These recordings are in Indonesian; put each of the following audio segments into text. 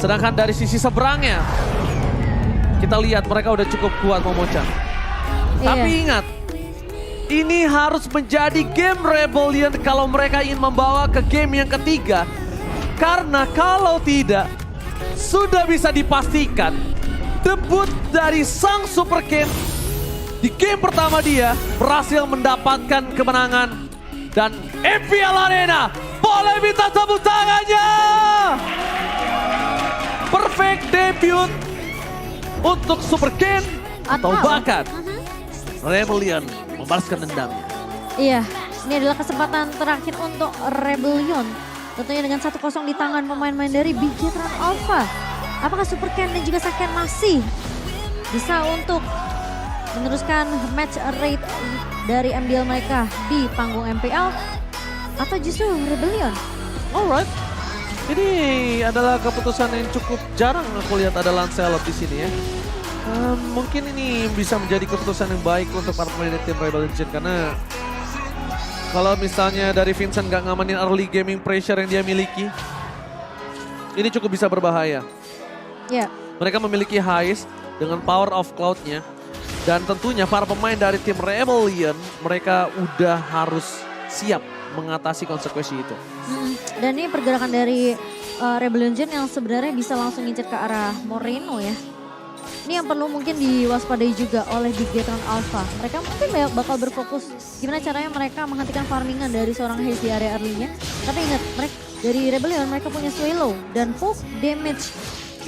Sedangkan dari sisi seberangnya, kita lihat mereka udah cukup kuat Momochan. Tapi ingat, ini harus menjadi game Rebellion kalau mereka ingin membawa ke game yang ketiga. Karena kalau tidak, sudah bisa dipastikan debut dari sang Super Ken di game pertama dia berhasil mendapatkan kemenangan. Dan MPL Arena, boleh minta tepuk tangannya! Perfect debut untuk Super Ken atau bahkan Rebellion membalaskan dendamnya. Iya, ini adalah kesempatan terakhir untuk Rebellion. Tentunya dengan 1-0 di tangan pemain-pemain dari Bigetron Alpha. Apakah Super Ken dan juga Saken masih bisa untuk meneruskan match rate dari MDL mereka di panggung MPL? Atau justru Rebellion? Alright. Ini adalah keputusan yang cukup jarang aku lihat ada Lancelot di sini ya. Mungkin ini bisa menjadi keputusan yang baik untuk para pemain tim Rebellion karena kalau misalnya dari Vincent gak ngamanin early gaming pressure yang dia miliki, ini cukup bisa berbahaya. Ya. Mereka memiliki Heist dengan power of cloud-nya. Dan tentunya para pemain dari tim Rebellion, mereka udah harus siap mengatasi konsekuensi itu. Dan ini pergerakan dari Rebellion yang sebenarnya bisa langsung ngincer ke arah Moreno ya. Ini yang perlu mungkin diwaspadai juga oleh Bigetron Alpha. Mereka mungkin bakal berfokus gimana caranya mereka menghentikan farmingan dari seorang Haze di area early-nya. Tapi ingat, mereka dari Rebellion mereka punya Swallow dan full damage.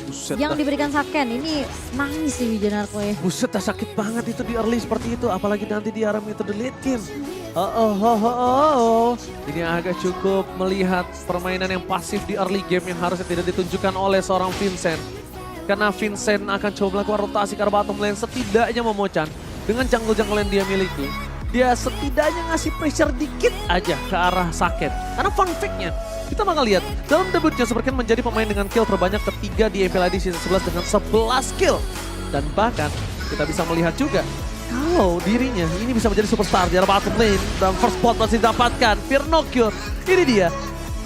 Buset Yang diberikan Saken, ini nangis sih Wijanarko ya. Buset, sakit banget itu di early seperti itu. Apalagi nanti di arah itu the late game. Ini agak cukup melihat permainan yang pasif di early game yang harusnya tidak ditunjukkan oleh seorang Vincent. Karena Vincent akan coba melakukan rotasi ke arah bottom lane setidaknya Momochan. Dengan jungle-jungle yang dia miliki, dia setidaknya ngasih pressure dikit aja ke arah Saken. Karena fun fact-nya, kita bakal lihat dalam debutnya Super Ken menjadi pemain dengan kill terbanyak ketiga di MPLID season 11 dengan 11 kill. Dan bahkan kita bisa melihat juga kalau dirinya ini bisa menjadi superstar di arah bottom lane. Dan first spot masih didapatkan, Fear No Cure. Ini dia,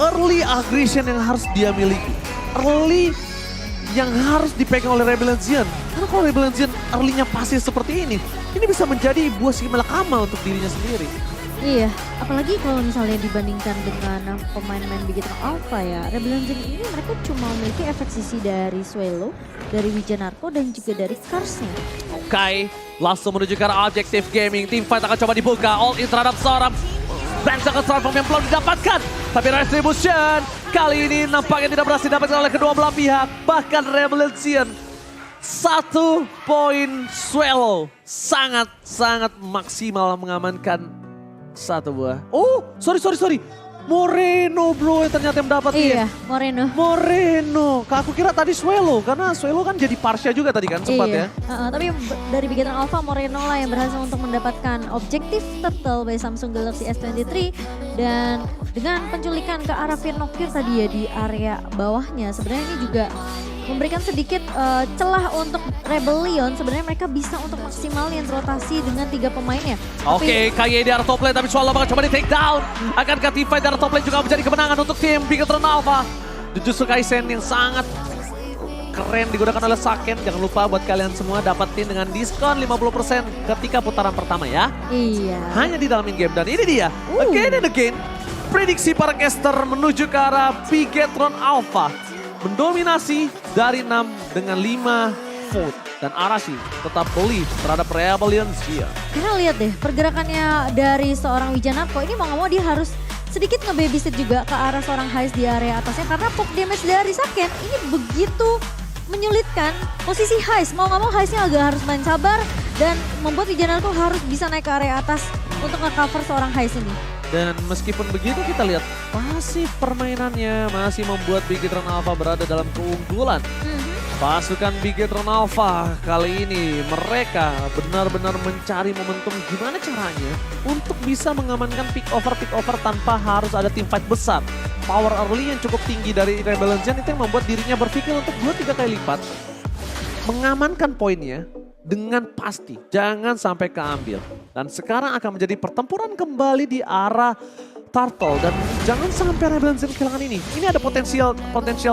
early aggression yang harus dia miliki. Early yang harus dipegang oleh Rebellion. Karena kalau Rebellion early-nya pasif seperti ini bisa menjadi buah si malakama untuk dirinya sendiri. Iya, apalagi kalau misalnya dibandingkan dengan pemain-pemain Bigetron Alpha ya, Rebellion ini mereka cuma memiliki efek sisi dari Swallow, dari Wijanarko dan juga dari Curse-nya. Oke, langsung menuju ke arah objektif gaming. Team fight akan coba dibuka, all in terhadap seorang Bangsakan Transform yang belum didapatkan. Tapi Retribution kali ini nampaknya tidak berhasil didapatkan oleh kedua belah pihak. Bahkan Rebellion 1 poin Swallow sangat-sangat maksimal mengamankan satu buah. Oh, sorry. Moreno bro yang ternyata mendapatkan. Iya, Moreno. Aku kira tadi Swallow karena Swallow kan jadi Parsha juga tadi kan sempat ya. Tapi dari Bigetron Alpha Moreno lah yang berhasil untuk mendapatkan objektif turtle by Samsung Galaxy S23. Dan dengan penculikan ke arah Fear No Cure tadi ya di area bawahnya. Sebenarnya ini juga memberikan sedikit celah untuk Rebellion. Sebenarnya mereka bisa untuk maksimalin rotasi dengan 3 pemainnya. Oke, KY di arah top lane tapi Swallow bakal coba di take down. Akankah team fight di arah top lane juga menjadi kemenangan untuk tim Bigetron Alpha. Justru Kaisen yang sangat keren digunakan oleh Saken. Jangan lupa buat kalian semua dapetin dengan diskon 50% ketika putaran pertama ya. Iya. Hanya di dalam in-game dan ini dia. Again and again. Prediksi para caster menuju ke arah Bigetron Alpha. Mendominasi dari 6 dengan 5 vote. Dan Arashi tetap believe terhadap Rebellion. Karena lihat deh pergerakannya dari seorang Wijanarko ini mau gak mau dia harus sedikit nge-babysit juga ke arah seorang Heist di area atasnya. Karena poke damage dari Saken ini begitu menyulitkan posisi Heist. Mau gak mau Heistnya agak harus main sabar dan membuat Wijanarko harus bisa naik ke area atas untuk nge-cover seorang Heist ini. Dan meskipun begitu kita lihat pasif permainannya masih membuat Bigetron Alpha berada dalam keunggulan. Pasukan Bigetron Alpha kali ini mereka benar-benar mencari momentum gimana caranya untuk bisa mengamankan pick over tanpa harus ada team fight besar. Power early yang cukup tinggi dari Rebellion itu yang membuat dirinya berpikir untuk 2-3 kali lipat mengamankan poinnya dengan pasti. Jangan sampai keambil. Dan sekarang akan menjadi pertempuran kembali di arah Turtle dan jangan sampai Rebellion Zen kehilangan ini. Ini ada potensial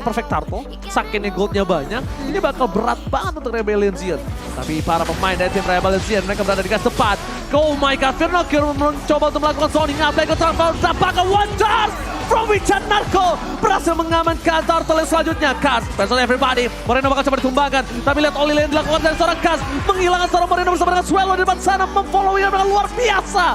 perfect Turtle, Sakennya goldnya banyak. Ini bakal berat banget untuk Rebellion Zen. Tapi para pemain dari tim Rebellion Zen mereka berada di gas tepat. Oh my god, Firnokir mencoba untuk melakukan zoning upgrade ke Turtle. Dapatkan one charge from Wichan Narko. Berhasil mengamankan Turtle yang selanjutnya. Kars versus everybody. Moreno bakal coba ditumbangkan. Tapi lihat Oli yang dilakukan dari seorang Kars. Menghilangkan seorang Moreno bersama dengan Swallow di depan sana. Memfollow yang dengan luar biasa.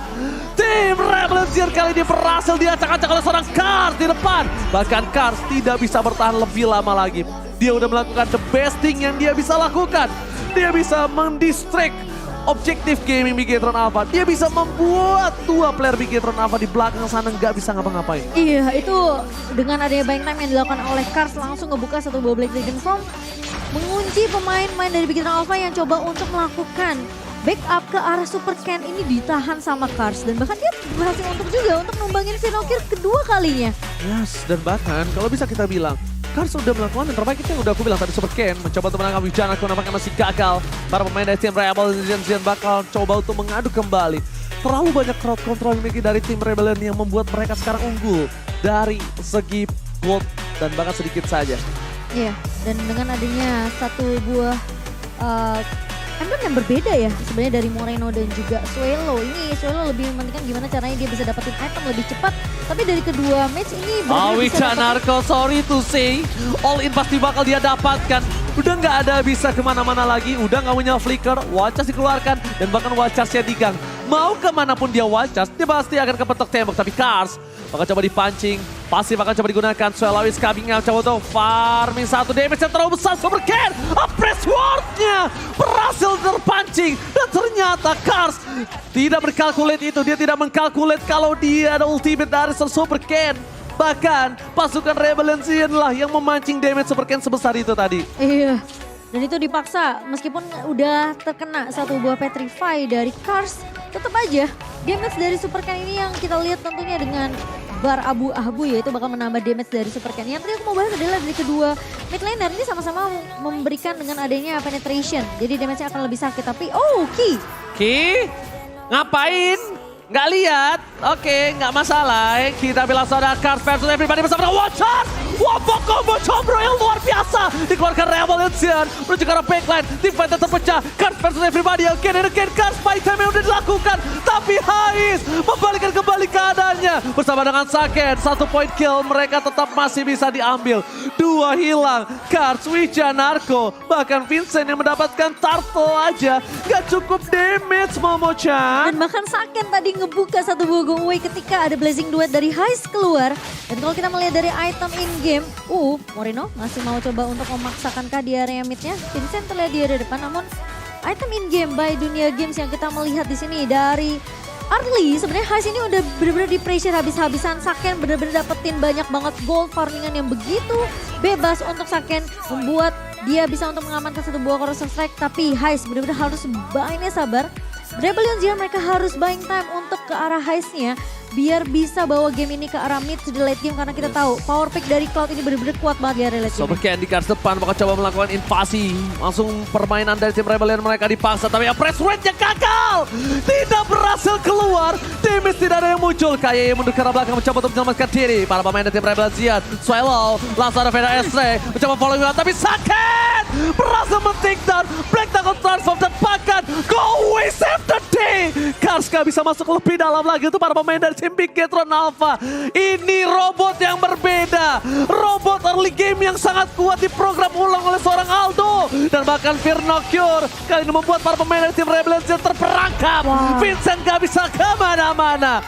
Tim Rebellion Zen kali ini berhasil diacak-acak oleh seorang Kars di depan. Bahkan Kars tidak bisa bertahan lebih lama lagi. Dia udah melakukan the best thing yang dia bisa lakukan. Dia bisa mendistract objektif gaming Bigetron Alpha. Dia bisa membuat dua player Bigetron Alpha di belakang sana nggak bisa ngapa-ngapain. Iya, itu dengan adanya buying time yang dilakukan oleh Kars langsung ngebuka satu buah Black Dragon Form. Mengunci pemain-pemain dari Bigetron Alpha yang coba untuk melakukan backup ke arah Super Ken ini ditahan sama Kars. Dan bahkan dia berhasil untuk numbangin Firnokir kedua kalinya. Yes, dan bahkan kalau bisa kita bilang, Kars sudah melakukan yang terbaik itu yang udah aku bilang tadi. Super Ken mencoba untuk menangkap Wijana, aku nampaknya masih gagal. Para pemain dari tim Rebellion Zen bakal coba untuk mengadu kembali. Terlalu banyak crowd control yang dimiliki dari tim Rebellion yang membuat mereka sekarang unggul dari segi gold dan bahkan sedikit saja. Iya, dan dengan adanya satu buah emblem yang berbeda ya sebenarnya dari Moreno dan juga Swallow. Ini Swallow lebih mementingkan gimana caranya dia bisa dapetin item lebih cepat. Tapi dari kedua match ini benar-benar bisa Wichan Narko, sorry to say, all in pasti bakal dia dapatkan. Udah nggak ada bisa kemana-mana lagi, udah nggak punya flicker, Wachas dikeluarkan dan bahkan Wachasnya digang. Mau kemanapun dia Wachas, dia pasti akan kepetok tembok. Tapi Kars bakal coba dipancing, pasif akan coba digunakan. Swallow is coming out, coba untuk farming satu damage yang terlalu besar. Super Ken, press wardnya berhasil terpancing. Dan ternyata Kars tidak berkalkulate itu, dia tidak mengkalkulate kalau dia ada ultimate dari Super Ken. Bahkan pasukan Rebellion Zen lah yang memancing damage Super Ken sebesar itu tadi. Iya, dan itu dipaksa meskipun udah terkena satu buah Petrify dari Kars. Tetap aja damage dari Super Ken ini yang kita lihat tentunya dengan bar abu-abu ya, itu bakal menambah damage dari Super Ken. Yang tadi aku mau bahas adalah dari kedua mid laner ini sama-sama memberikan dengan adanya penetration. Jadi damage-nya akan lebih sakit. Tapi Ki, ngapain? Nggak lihat? Oke, nggak masalah. Kita bilang saudara Kars versus everybody bersama dengan Watcher. Wabok combo combro yang luar biasa. Dikeluarkan Rebellion Zen menuju ke arah backline. Tim fighter terpecah. Kars versus everybody. Again and again. Kars fight time yang udah dilakukan. Tapi Hais membalikkan kembali keadaannya. Bersama dengan Saken. 1 point kill. Mereka tetap masih bisa diambil. 2 hilang. Kars, Wichan, Narko. Bahkan Vincent yang mendapatkan turtle aja. Nggak cukup damage Momo-chan. dan bahkan Saken tadi ngebuka satu buah giveaway ketika ada Blazing Duet dari Hais keluar. Dan kalau kita melihat dari item in-game, Moreno masih mau coba untuk memaksakan di area midnya. Vincent terlihat di area depan, namun item in-game by Dunia Games yang kita melihat di sini dari Arli, sebenarnya Hais ini udah bener-bener di pressure habis-habisan. Saken bener-bener dapetin banyak banget gold farmingan yang begitu bebas untuk Saken, membuat dia bisa untuk mengamankan satu buah Corrosive Strike. Tapi Hais bener-bener harus mainnya sabar. Rebellion Zen mereka harus buying time untuk ke arah Hais-nya biar bisa bawa game ini ke arah mid to the late game, karena kita tahu power pick dari Cloud ini benar-benar kuat banget di area late game. Super Ken di Kars depan bakal coba melakukan invasi. Langsung permainan dari tim Rebellion mereka dipaksa, tapi press rate-nya gagal. Tidak berhasil keluar. Damage tidak ada yang muncul. Kayak yang mundur ke arah belakang mencoba untuk menyelamatkan diri. Para pemain dari tim Rebellion Zen. Swallow langsung ada Veda Estre mencoba following up, tapi Saken berhasil men-take down. Black Dragon transform dan bahkan go away save the day. Kars gak bisa masuk lebih dalam lagi. Itu para pemain dari tim Bigetron Alpha. Ini robot yang berbeda. Robot early game yang sangat kuat diprogram ulang oleh seorang Aldo. Dan bahkan Firnokir kali ini membuat para pemain dari tim Rebellion Zen terperangkap. Vincent gak bisa kemana-mana.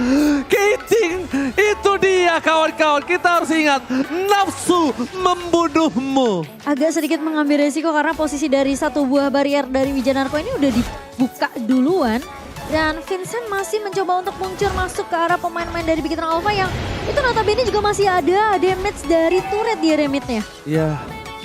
Kiting, itu dia kawan-kawan. Kita harus ingat, nafsu membunuhmu. Agak sedikit mengambil resiko karena posisi dari satu buah barrier dari Wijanarko ini udah dibuka duluan. Dan Vincent masih mencoba untuk muncul masuk ke arah pemain-pemain dari Bigetron Alpha yang itu notabene juga masih ada damage dari turret di area mid-nya. Iya,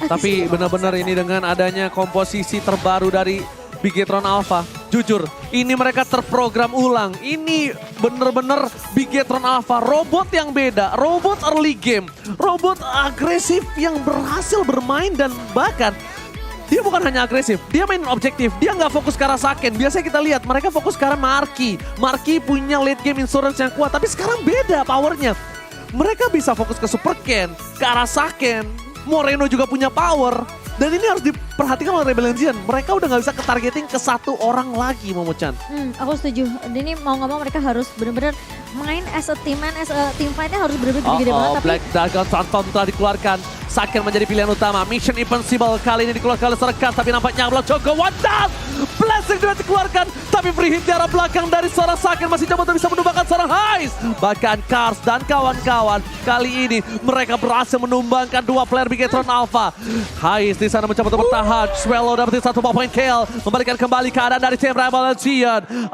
tapi benar-benar ini dengan adanya komposisi terbaru dari Bigetron Alpha. Jujur, ini mereka terprogram ulang. Ini benar-benar Bigetron Alpha, robot yang beda, robot early game, robot agresif yang berhasil bermain dan bahkan dia bukan hanya agresif, dia main objektif, dia nggak fokus ke arah Saken. Biasanya kita lihat mereka fokus ke arah Marky. Marky punya late game insurance yang kuat, tapi sekarang beda powernya. Mereka bisa fokus ke Super Ken, ke arah Saken. Moreno juga punya power. Dan ini harus diperhatikan oleh Rebel Legion. Mereka udah nggak bisa ke-targeting ke satu orang lagi, Momo-chan. Aku setuju. Ini mau nggak mau mereka harus benar-benar main as a team, as a team fight-nya harus benar-benar gede-gede banget. Tapi Black Dragon Phantom telah dikeluarkan. Saken menjadi pilihan utama. Mission Impossible kali ini dikeluarkan oleh Serkan. Tapi nampaknya Block Choco one down. Blessing juga dikeluarkan. Tapi free hit di arah belakang dari seorang Saken. Masih coba untuk bisa menumbangkan seorang Heist. Bahkan Cars dan kawan-kawan. Kali ini mereka berhasil menumbangkan dua player Bigetron Alpha. Heist di sana mencoba untuk bertahan. Swallow dapetin satu point kill. Membalikan kembali keadaan dari tim Rebel Legion. 4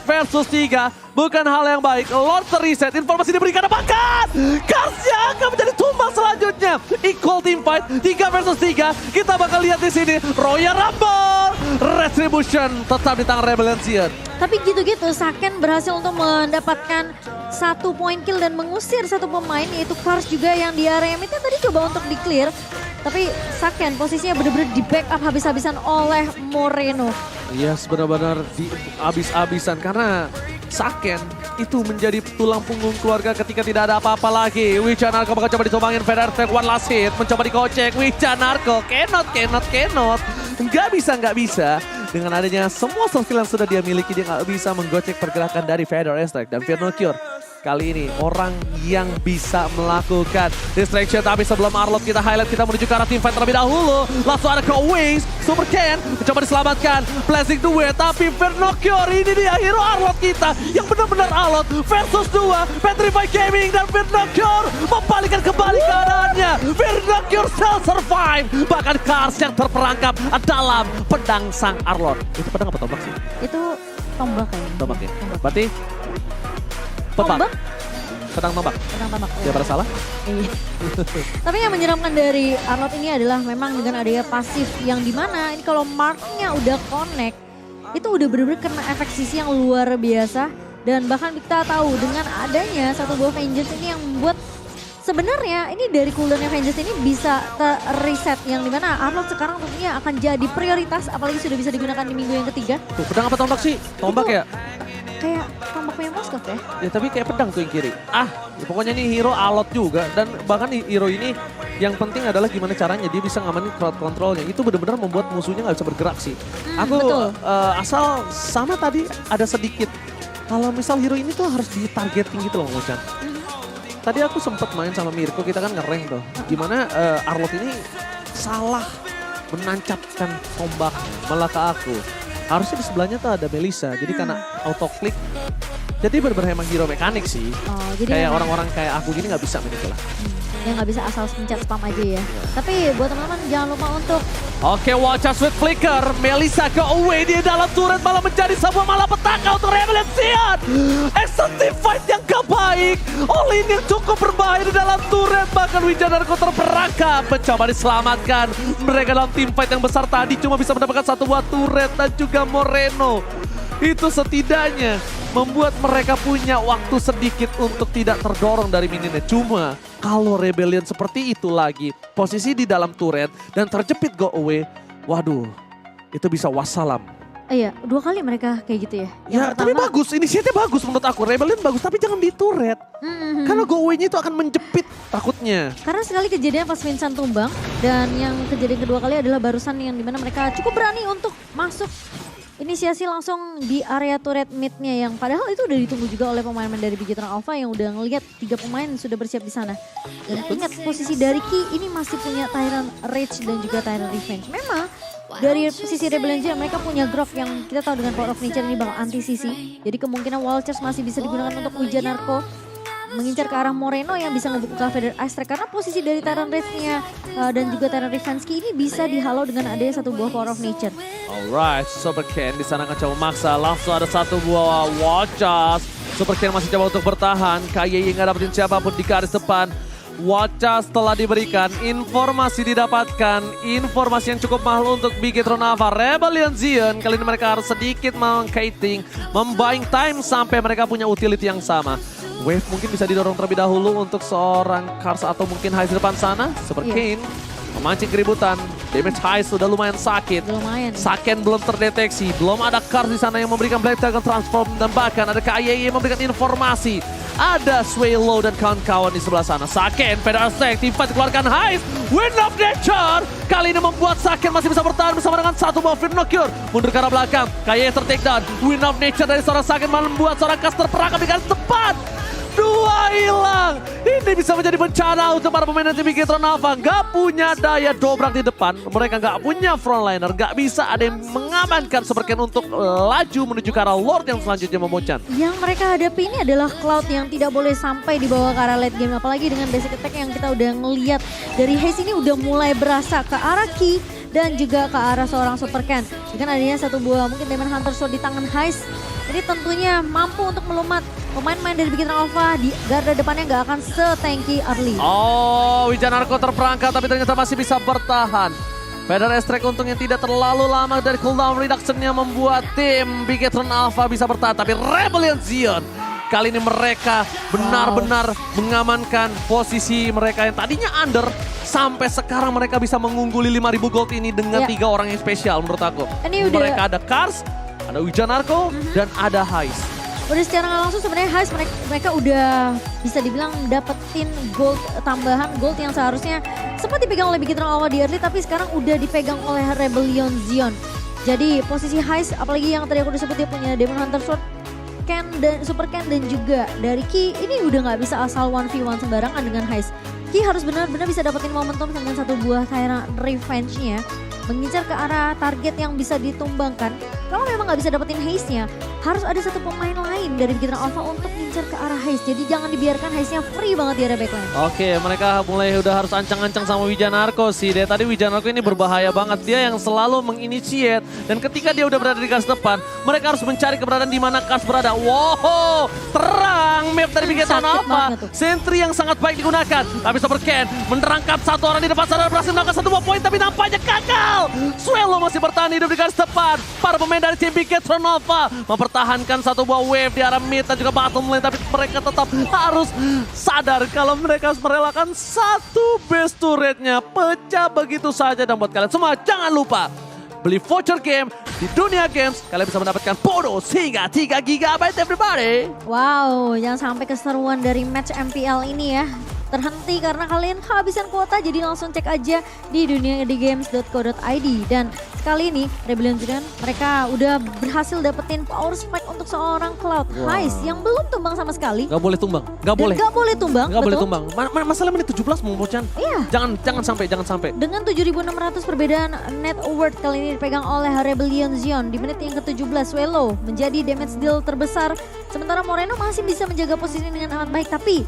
versus 3. Bukan hal yang baik. Lord terreset. Informasi diberikan. Bahkan Cars yang akan menjadi tumbang selanjutnya. Equal team fight. 3 versus 3. Kita bakal lihat di sini. Royal Rumble. Retribution tetap di tangan Rebel Legion. Tapi gitu-gitu Saken berhasil untuk mendapatkan 1 point kill dan mengusir satu pemain yaitu Cars juga yang di area midnya tadi coba untuk di clear. Tapi Saken posisinya benar-benar di backup habis-habisan oleh Moreno. Yes, benar-benar di habis-habisan karena Saken itu menjadi tulang punggung keluarga ketika tidak ada apa-apa lagi. Wijanarko bakal coba ditumbangin, Feder take one last hit, mencoba dikocek. Wijanarko, cannot. Nggak bisa. Dengan adanya semua skill yang sudah dia miliki, dia nggak bisa menggocek pergerakan dari Feder Strike dan Fear No Cure. Kali ini orang yang bisa melakukan distraction. Tapi sebelum Arlott kita highlight, kita menuju ke arah team fight terlebih dahulu. Langsung ada ke Wings, Super Ken mencoba diselamatkan. Blessing the way, tapi Vernocure ini dia hero Arlott kita. Yang benar-benar Arlott versus 2. Petrify Gaming dan Vernocure membalikkan kembali keadaannya. Vernocure still survive. Bahkan Cars yang terperangkap dalam pedang sang Arlott. Itu pedang apa tombak sih? Itu tombak kayaknya. Tombak ya? Berarti pedang tombak. Dia pada salah? Iya. Tapi yang menyeramkan dari Arlott ini adalah memang dengan adanya pasif yang dimana ini kalau marknya udah connect itu udah bener-bener kena efek sisi yang luar biasa. Dan bahkan kita tahu dengan adanya satu buah Vengeance ini yang membuat sebenarnya ini dari cooldownnya Vengeance ini bisa reset yang dimana Arlott sekarang tentunya akan jadi prioritas apalagi sudah bisa digunakan di minggu yang ketiga. Tuh, pedang apa tombak sih? Tombak ya? Kayak tombaknya Moskov ya. Ya tapi kayak pedang tuh yang kiri. Ya, pokoknya ini hero Arlott juga. Dan bahkan hero ini yang penting adalah gimana caranya dia bisa ngamanin crowd controlnya. Itu benar-benar membuat musuhnya nggak bisa bergerak sih. Aku asal sama tadi ada sedikit. Kalau misal hero ini tuh harus ditargeting gitu loh Momo-chan. Tadi aku sempet main sama Mirko, kita kan nge-rank tuh. Gimana Arlott ini salah menancapkan tombak malah ke aku. Harusnya di sebelahnya tuh ada Melissa, jadi karena auto click. Jadi bener-bener emang hero mekanik sih. Jadi kayak orang-orang kayak aku gini nggak bisa main itu lah. Yang nggak bisa asal pencet spam aja ya. Tapi buat teman-teman jangan lupa untuk Oke, watch out with flicker. Melissa ke away, dia dalam turret malah menjadi sebuah malapetaka untuk Rebel Legion. Extreme fight yang gak baik. All-in yang cukup berbahaya di dalam turret. Bahkan Wijanarko terperangkap. Mencoba diselamatkan. Mereka dalam team fight yang besar tadi cuma bisa mendapatkan satu buah turret dan juga Moreno. Itu setidaknya membuat mereka punya waktu sedikit untuk tidak terdorong dari minionnya. Cuma kalau Rebellion seperti itu lagi, posisi di dalam turret dan terjepit go away, waduh itu bisa wassalam. Iya, 2 kali mereka kayak gitu ya. Yang Ya pertama, tapi bagus, inisiatifnya bagus menurut aku. Rebellion bagus tapi jangan di turret. Karena go away-nya itu akan menjepit takutnya. karena sekali kejadian pas Vincent tumbang dan yang kejadian kedua kali adalah barusan yang dimana mereka cukup berani untuk masuk inisiasi langsung di area turret mid-nya yang padahal itu udah ditunggu juga oleh pemain dari Bigetron Alpha yang udah ngelihat 3 pemain sudah bersiap di sana. Dan ingat posisi dari Ki ini masih punya Tyrant Rage dan juga Tyrant Revenge. Memang dari sisi Rebel Legion mereka punya Grove yang kita tahu dengan Power of Nature ini bakal anti-CC. Jadi kemungkinan Wall Charge masih bisa digunakan untuk Wijanarko mengincar ke arah Moreno yang bisa ngebuka Feder Ice Strike karena posisi dari Tyrant Rage-nya dan juga Tyrant Revenge ini bisa dihalau dengan adanya satu buah Power of Nature. Alright, Super Ken di sana akan coba maksa. Langsung ada satu buah Watchas. Super Ken masih coba untuk bertahan. KYY nggak dapetin siapapun di garis depan. Watchas telah diberikan, informasi didapatkan, informasi yang cukup mahal untuk Bigetron Alpha. Rebel Legion kali ini mereka harus sedikit meng-kiting, membuying time sampai mereka punya utility yang sama. Wave mungkin bisa didorong terlebih dahulu untuk seorang Cars atau mungkin Heist di depan sana. Super Kane memancing keributan. Damage high sudah lumayan sakit. Udah lumayan. Saken belum terdeteksi, belum ada Kars di sana yang memberikan Black Dragon Transform dan bahkan ada KYY yang memberikan informasi. Ada Swallow dan kawan-kawan di sebelah sana. Saken, Pedal Stack, Teamfight dikeluarkan Heist. Wind of Nature kali ini membuat Saken masih bisa bertahan bersama dengan satu buah Flip Nocturne. Mundur ke arah belakang, KYY ter-take down. Wind of Nature dari seorang Saken membuat seorang caster perangkap di garis tepat. Dua hilang. Ini bisa menjadi bencana untuk para pemain tim Bigetron Alpha. Gak punya daya dobrak di depan. Mereka gak punya frontliner. Gak bisa ada yang mengamankan Superken untuk laju menuju ke arah Lord yang selanjutnya memochan. Yang mereka hadapi ini adalah Cloud yang tidak boleh sampai dibawa ke arah late game. Apalagi dengan basic attack yang kita udah ngeliat dari Haze ini udah mulai berasa ke arah Ki dan juga ke arah seorang Superken. Dengan adanya satu buah mungkin Demon Hunter Sword di tangan Haze. Ini tentunya mampu untuk melumat pemain-pemain dari Bigetron Alpha di garda depannya nggak akan se-tanky early. Oh, Wijanarko terperangkap tapi ternyata masih bisa bertahan. Feather Strike untungnya tidak terlalu lama dari cooldown reduction-nya membuat tim Bigetron Alpha bisa bertahan. Tapi Rebellion Zion kali ini mereka benar-benar mengamankan posisi mereka yang tadinya under. Sampai sekarang mereka bisa mengungguli 5.000 gold ini dengan 3 orang yang spesial menurut aku. Ini udah... Mereka ada Kars, ada Wijanarko, dan ada Heist. Udah secara nggak langsung sebenarnya Heist mereka udah bisa dibilang dapetin gold, tambahan gold yang seharusnya sempat dipegang oleh Bigetron Alpha di early tapi sekarang udah dipegang oleh Rebellion Zion. Jadi posisi Heist apalagi yang tadi aku udah sebut dia punya Demon Hunter Sword, Ken dan Super Ken dan juga dari Ki ini udah nggak bisa asal 1v1 sembarangan dengan Heist. Ki harus benar-benar bisa dapetin momentum dengan satu buah Tyrant Revenge-nya. Mengincar ke arah target yang bisa ditumbangkan. Kalau memang nggak bisa dapetin Haze-nya, harus ada satu pemain lain dari Bigetron Alpha untuk ngincar ke arah Haze. Jadi jangan dibiarkan Haze-nya free banget di area backline. Oke, mereka mulai udah harus ancang-ancang sama Wijanarko sih. Dari tadi Wijanarko ini berbahaya banget. Dia yang selalu menginitiate. Dan ketika dia udah berada di garis depan, mereka harus mencari keberadaan di mana Kars berada. Wow, terang map dari Bigetron Alpha. Sentry yang sangat baik digunakan. Tapi Superken menerangkap satu orang di depan sana berhasil melakukan satu buah poin. Tapi nampaknya gagal. Swallow masih bertahan hidup di garis depan. Para pemain dari tim Bigetron Alpha mempertahankan satu buah wave di arah mid dan juga bottom lane. Tapi mereka tetap harus sadar kalau mereka harus merelakan satu base turretnya pecah begitu saja. Dan buat kalian semua jangan lupa beli voucher game di Dunia Games. Kalian bisa mendapatkan bonus hingga 3 GB everybody. Wow, jangan sampai keseruan dari match MPL ini ya terhenti karena kalian kehabisan kuota, jadi langsung cek aja di duniagames.co.id. Dan kali ini Rebellion Zion mereka udah berhasil dapetin power spike untuk seorang Cloud Heist yang belum tumbang sama sekali. Gak boleh tumbang, gak boleh. Gak boleh tumbang, Gak boleh betul. tumbang. Masalah menit 17 mau Bocan. Iya. Jangan sampai. Dengan 7.600 perbedaan net worth kali ini dipegang oleh Rebellion Zion. Di menit yang ke-17 Swallow menjadi damage deal terbesar. Sementara Moreno masih bisa menjaga posisi dengan amat baik. Tapi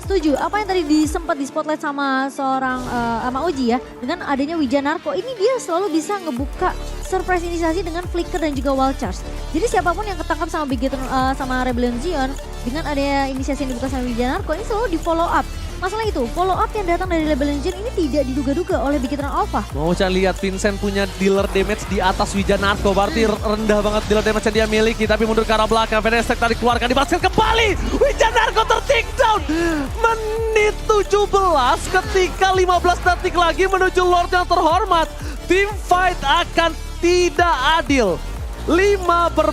setuju, apa yang tadi sempat di spotlight sama seorang sama Oji ya. Dengan adanya Wijanarko, ini dia selalu bisa ngebuka surprise inisiasi dengan flicker dan juga wild charge. Jadi siapapun yang ketangkap sama Bigetron sama Rebellion Zion, dengan adanya inisiasi yang dibuka sama Wijanarko, ini selalu di follow up. Masalah itu, follow up yang datang dari Rebellion Zion ini tidak diduga-duga oleh Bigetron Alpha. Mau Chan lihat Vincent punya dealer damage di atas Wijanarko. Berarti rendah banget dealer damage yang dia miliki. Tapi mundur ke arah belakang. Venestek tadi keluarkan di basket kembali. Wijanarko ter-take down. Menit 17 ketika 15 detik lagi menuju Lord yang terhormat. Team fight akan tidak adil. 5-4.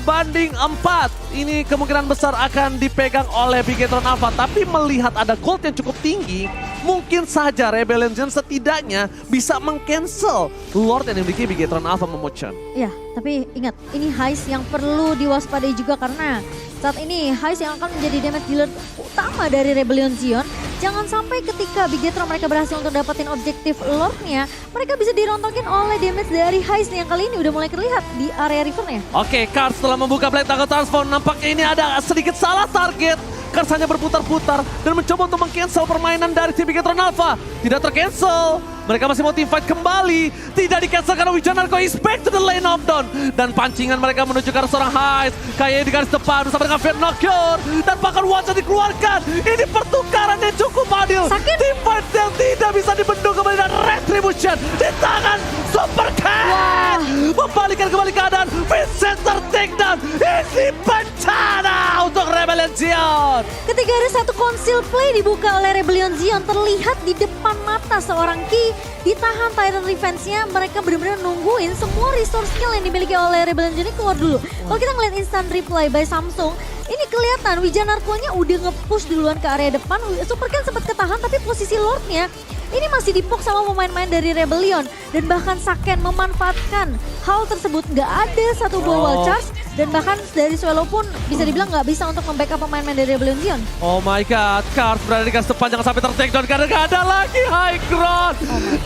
Ini kemungkinan besar akan dipegang oleh Bigetron Alpha. Tapi melihat ada gold yang cukup tinggi, mungkin saja Rebellion Zion setidaknya bisa meng-cancel Lord yang dimiliki Bigetron Alpha memochan. Ya, tapi ingat, ini Heist yang perlu diwaspadai juga karena saat ini Heist yang akan menjadi damage dealer utama dari Rebellion Zion. Jangan sampai ketika Bigetron mereka berhasil untuk dapetin objektif Lord-nya, mereka bisa dirontokin oleh damage dari Heist yang kali ini udah mulai terlihat di area rivernya. Oke, Kars setelah membuka Black Dragon Transform, nampaknya ini ada sedikit salah target. Kars hanya berputar-putar dan mencoba untuk meng-cancel permainan dari tim Bigetron Alpha. Tidak ter-cancel. Mereka masih mau teamfight kembali. Tidak di-cancel karena Wijanarko is back to the lane of down. Dan pancingan mereka menuju ke arah seorang Heist. Kayak di garis depan bersama dengan Fear Nocturne. Dan bahkan Watson dikeluarkan. Ini pertukaran yang cukup adil. Sakit. Teamfight yang tidak bisa dibendung kembali dan Retribution di tangan Superken. Membalikan kembali keadaan. Vincent ter-take down. Ini bencana untuk Rebellion Zion. Ketika ada satu conceal play dibuka oleh Rebellion Zion terlihat di depan mata seorang Ki ditahan Titan Revenge-nya, mereka benar-benar nungguin semua resource skill yang dimiliki oleh Rebellion ini keluar dulu. Kalau kita ngeliat instant reply by Samsung, ini kelihatan Wijanarko-nya udah nge-push duluan ke area depan. Superken sempat ketahan tapi posisi Lord-nya ini masih dipok sama pemain-pemain dari Rebellion. Dan bahkan Saken memanfaatkan hal tersebut, nggak ada satu buah wall charge. Dan bahkan dari Swallow pun bisa dibilang nggak bisa untuk membackup pemain-pemain dari Rebellion Zion. Oh my god, Kars berada di garis depan, jangan sampai ter-takedown karena gak ada lagi high ground.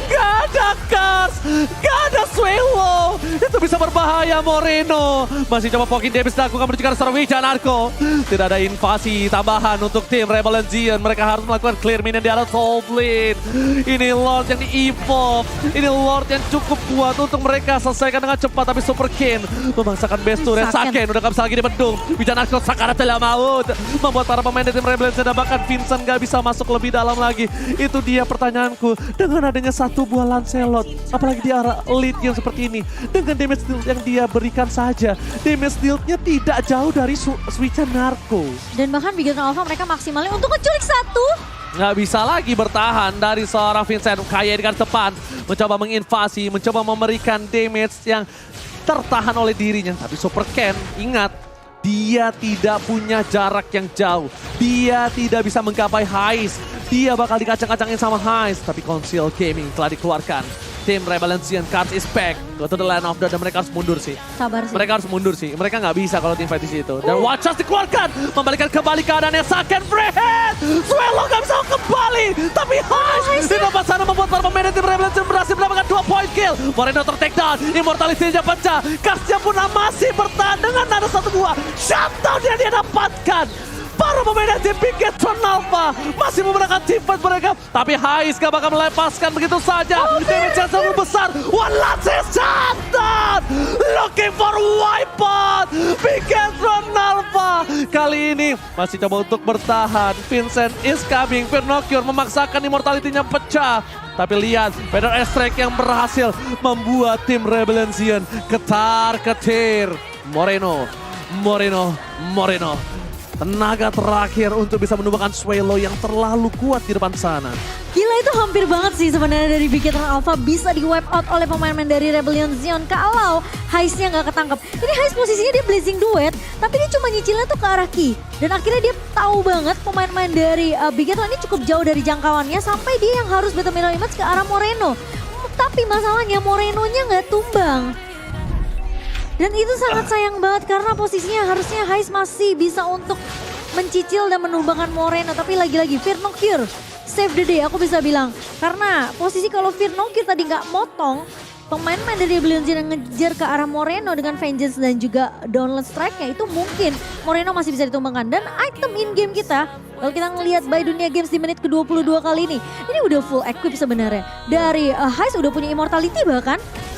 Gak ada Kars, gak ada Swallow. Itu bisa berbahaya Moreno. Masih coba poking damage dilakukan menuju ke arah seorang Wijanarko. Tidak ada invasi tambahan untuk tim Rebellion Zion. Mereka harus melakukan clear minion di arah top lane. Ini Lord yang di-evolve. Ini Lord yang cukup kuat untuk mereka selesaikan dengan cepat. Tapi Super King memaksakan best turret. Saken udah gak bisa lagi dibendung. Wijanarko Sakara telah maut. Membuat para pemain dari tim Rebellion dan bahkan Vincent gak bisa masuk lebih dalam lagi. Itu dia pertanyaanku. Dengan adanya satu buah Lancelot, apalagi di arah lead game seperti ini, dengan damage deal yang dia berikan saja, damage deal-nya tidak jauh dari Wijanarko. Dan bahkan Bigetron Alpha mereka maksimalnya untuk ngeculik satu. Nggak bisa lagi bertahan dari seorang Vincent. Kayak di garis depan, mencoba menginvasi, mencoba memberikan damage yang tertahan oleh dirinya. Tapi Super Ken, ingat, dia tidak punya jarak yang jauh. Dia tidak bisa menggapai Heist. Dia bakal dikacang-kacangin sama Heist. Tapi Conceal Gaming telah dikeluarkan. Tim Rebellion Zion Cards is back. Go to the land of the, dan mereka harus mundur sih. Sabar sih. Mereka harus mundur sih. Mereka nggak bisa kalau tim fight di situ. Dan Watch Us dikeluarkan. Membalikan kembali keadaannya Saken Freehead. Swallow nggak bisa kembali. Tapi Heist di tempat sana membuat para pemain tim Rebellion Zion berhasil mendapatkan 2 point kill. Moreno ter-take down. Immortality-nya pecah. Cards-nya pun masih bertahan dengan ada 1-2. Shutdown yang dia dapatkan. Para pemain tim Bigetron Alpha masih menggunakan teamfight mereka. Tapi Heist gak bakal melepaskan begitu saja. Damage yang sangat besar. One last is shutdown. Looking for wipeout. Bigetron Alpha kali ini masih coba untuk bertahan. Vincent is coming. Pinocchio memaksakan immortality-nya pecah. Tapi lihat, Vader Strike yang berhasil membuat tim Rebellion Zion ketar-ketir. Moreno. Tenaga terakhir untuk bisa menumbangkan Swallow yang terlalu kuat di depan sana. Gila, itu hampir banget sih sebenarnya dari Bigetron Alpha bisa di wipe out oleh pemain-pemain dari Rebellion Zion kalau Heist-nya nggak ketangkep. Ini Heist posisinya dia blazing duet, tapi dia cuma nyicilnya tuh ke arah Ki. Dan akhirnya dia tahu banget pemain-pemain dari Bigetron ini cukup jauh dari jangkauannya sampai dia yang harus battle mirror image ke arah Moreno. Tapi masalahnya Morenonya nggak tumbang. Dan itu sangat sayang banget karena posisinya harusnya Heist masih bisa untuk mencicil dan menumbangkan Moreno. Tapi lagi-lagi Fear No Cure, save the day aku bisa bilang. Karena posisi kalau Fear No Cure tadi nggak motong, pemain-pemain dari Rebellion yang ngejar ke arah Moreno dengan Vengeance dan juga Downland Strike-nya itu mungkin Moreno masih bisa ditumbangkan. Dan item in-game kita, kalau kita ngelihat by Dunia Games di menit ke-22 kali ini udah full equip sebenarnya. Dari Heist udah punya Immortality bahkan.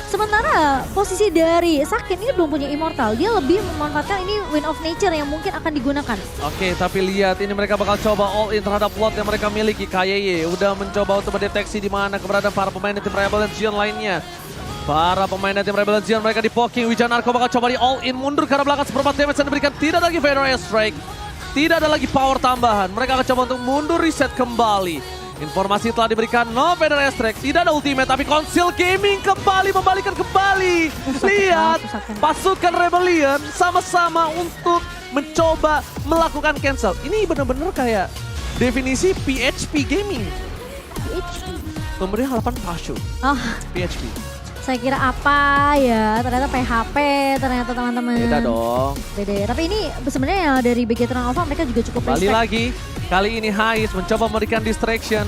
Sementara posisi dari Saken ini belum punya Immortal. Dia lebih memanfaatkan ini Wind of Nature yang mungkin akan digunakan. Oke, tapi lihat ini mereka bakal coba all in terhadap Lord yang mereka miliki. KYY udah mencoba untuk mendeteksi di mana keberadaan para pemain tim Rebellion Zion lainnya. Para pemain tim Rebellion Zion mereka di poking. Wijanarko bakal coba di all in mundur ke arah belakang seperempat damage yang diberikan. Tidak lagi Vader Strike. Tidak ada lagi power tambahan. Mereka akan coba untuk mundur reset kembali. Informasi telah diberikan, no Vader Strike, tidak ada ultimate, tapi Conceal Gaming kembali membalikan kembali. Lihat, pasukan Rebellion sama-sama untuk mencoba melakukan cancel. Ini benar-benar kayak definisi PHP Gaming. PHP? Nomornya 8 Pashu. Oh, PHP. saya kira apa ya, ternyata PHP ternyata teman-teman. Beda dong. Beda. Tapi ini sebenarnya dari Bigetron Alpha mereka juga cukup Kembali respect. lagi, kali ini Heist mencoba memberikan distraction.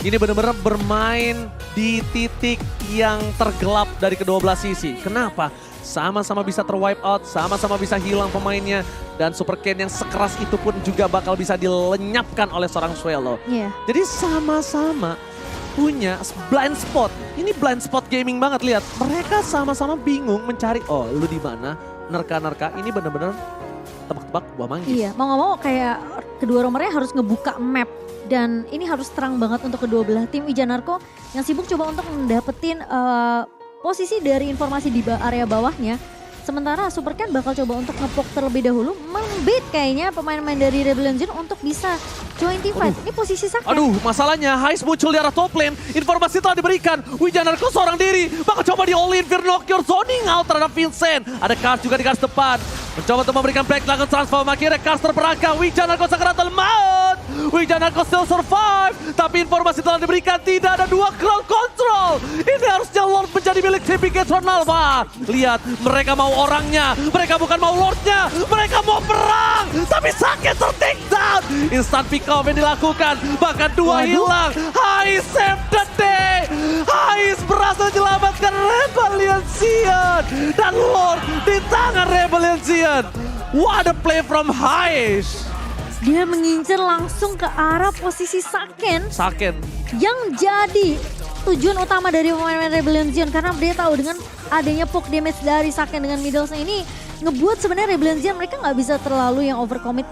Ini benar-benar bermain di titik yang tergelap dari kedua belah sisi. Kenapa? Sama-sama bisa terwipe out, sama-sama bisa hilang pemainnya. Dan Super Ken yang sekeras itu pun juga bakal bisa dilenyapkan oleh seorang Swallow. Iya. Jadi sama-sama punya blind spot. Ini blind spot gaming banget, lihat. Mereka sama-sama bingung mencari, oh lu di mana? Nerka-nerka ini benar-benar tebak-tebak buah manggis. Iya, mau gak mau kayak kedua romernya harus ngebuka map. Dan ini harus terang banget untuk kedua belah tim. Wijanarko yang sibuk coba untuk mendapetin posisi dari informasi di area bawahnya. Sementara Super Ken bakal coba untuk ngepok terlebih dahulu, membait kayaknya pemain-pemain dari Rebellion Jin untuk bisa join team fight. Ini posisi Saken. Aduh, masalahnya Hais muncul di arah top lane. Informasi telah diberikan. Wijanarko seorang diri. Bakal coba di all-in. Fearnocure zoning out terhadap Vincent. Ada Kars juga di garis depan. Mencoba untuk memberikan break langsung transform. Akhirnya Kars terperangkap. Wijanarko sakaratul maut. Wijanarko still survive. Tapi informasi telah diberikan. Tidak ada dua crowd control. Ini harusnya Lord menjadi milik tim Bigetron Alpha. Lihat, mereka mau orangnya. Mereka bukan mau Lordnya. Mereka mau perang. Tapi sakit ter-take down. Instant pick off yang dilakukan. Bahkan dua hilang. Hais save the day. Hais berhasil menyelamatkan Rebellion Sion. Dan Lord di tangan Rebellion Sion. What a play from Hais. Dia mengincar langsung ke arah posisi Saken Saken. yang jadi tujuan utama dari pemain-pemain Rebellion Sion. Karena dia tahu dengan adanya poke damage dari Saken dengan middlesnya ini ngebuat sebenarnya Rebellion Sion mereka nggak bisa terlalu yang overcommit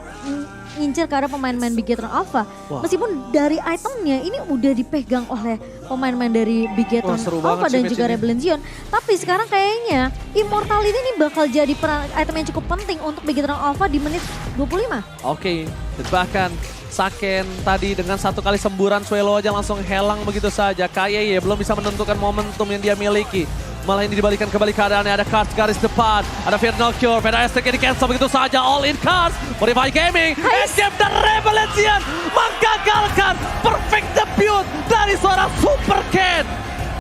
ngincer ke arah pemain-pemain Bigetron Alpha. Wah. Meskipun dari itemnya ini udah dipegang oleh pemain-pemain dari Bigetron Wah, seru Alpha banget dan sih juga match ini. Rebellion Sion. Tapi sekarang kayaknya Immortality ini bakal jadi item yang cukup penting untuk Bigetron Alpha di menit 25. Oke, dan bahkan Saken tadi dengan satu kali semburan Suelo aja langsung helang begitu saja. KYY belum bisa menentukan momentum yang dia miliki. Malah ini dibalikan kembali keadaannya, ada Kars garis depan, ada Fearnocure, Peda STK di cancel begitu saja, all in Kars, Modify Gaming, Endgame dan Rebellion menggagalkan perfect debut dari seorang Super Ken.